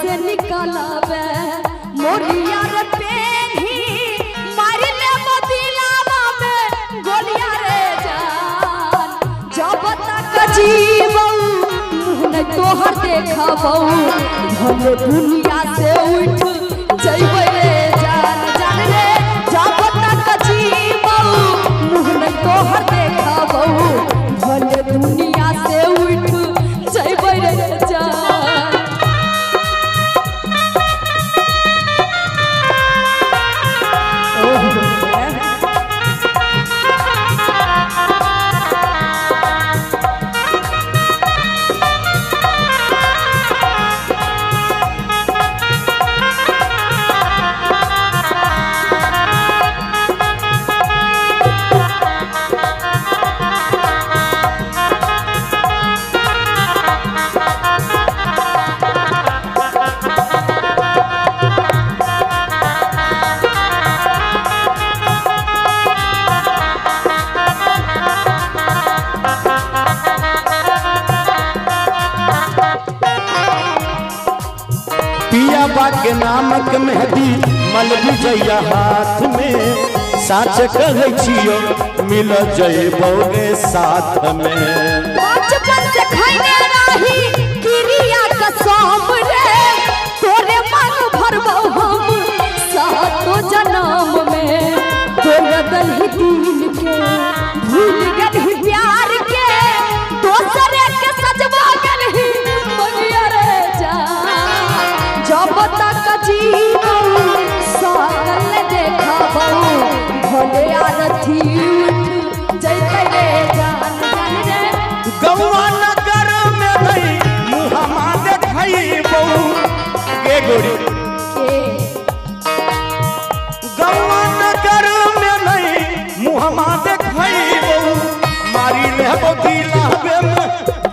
से निकलबे मोरिया रे पेनी मारी ले मदिलावा में गोलिया रे जान जब तक जीवौ मुँह नहीं तोहर देखबौ भले दुनिया से उठ जइबै रे जान जान रे जब तक जीवौ मुँह नहीं तोहर देखबौ भले दुनिया से उठ जइबै रे जान। पियाबा के नामक मेहदी मलबी जइया हाथ में साच कहै छियो मिल जइबोगे साथ में। बचपन से खैने रही क्रिया कसम रे तोरे मन भरबौ हम सातो जन्म में तोरे दही दिल के भूल गलही प्यार के दोसरे के सजवा गलही मगिया रे जान जब तक जीवौ सकल देखबौ भले आरती उठ जइबै रे जान जान रे। गौआ नगर में नहीं मुहमा देखैबौ के गोरी गौआ नगर में नहीं मुहमा देखैबौ मारी लेबौ दिलावे में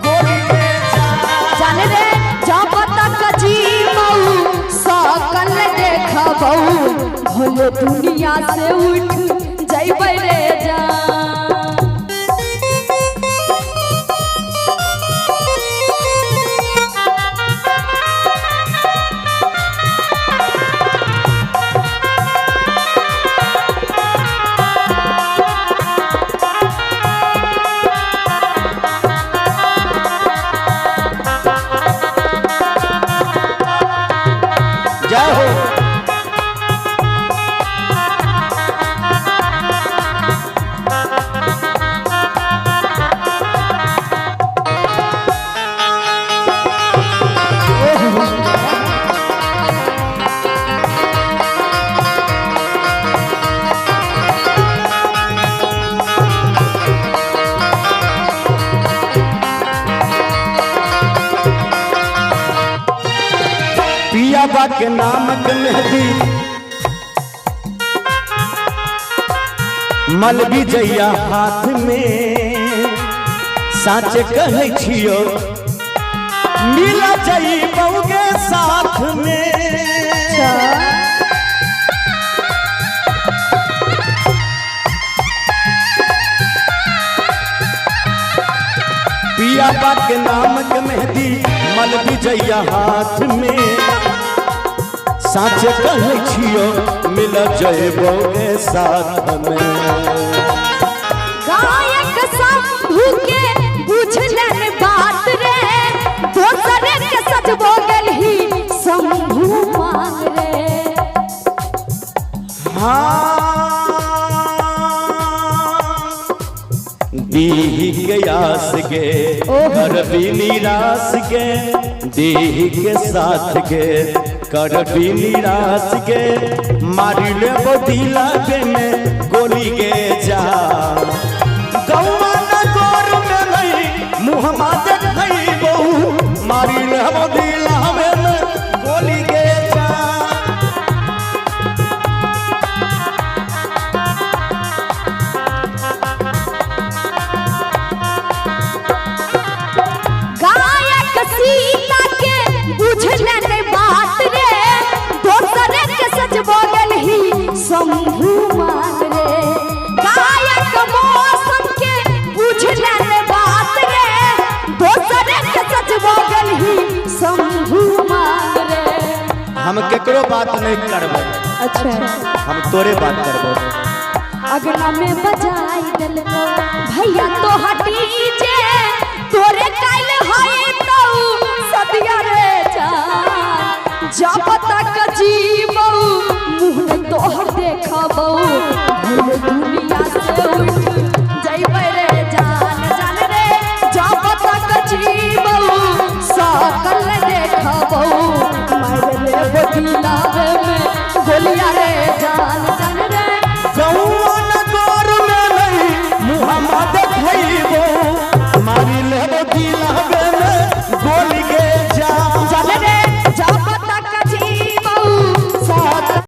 गोरी रे जान रे जब तक जीवौ सकल देखबौ भले दुनिया से उठ जइबै रे जान। जय हो। पियाबा के नामक मेहदी मलबी जइया हाथ में साच कहै छियो मिल जइबोगे साथ में। पियाबा के नामक मेहदी मलबी जइया हाथ में साच कहै छियो मिल जइबोगे साथ में। गायक शंभू के बुझलन बात रे दोसरे के सजबो गलही शंभू मान रे। हाँ दीही के आस के कर भी निराश के दीही के साथ के कर भी निराश के मारी ले दिला में गोली के जा। गौआ नगर में नहीं मुहमा देखैबौ मारी ले दिला में गोली के जा। गायक सीता के बुझलन बात रे दोसरे के सजबो गलही शंभू मान बात नहीं करबो। अच्छा हम तोरे बात करबो। अगला में बजाई दिलको भैया तो हटी जे तोरे काल होए तो सदिया रे जान जब तक जीबो मुंह में तोहर देखबो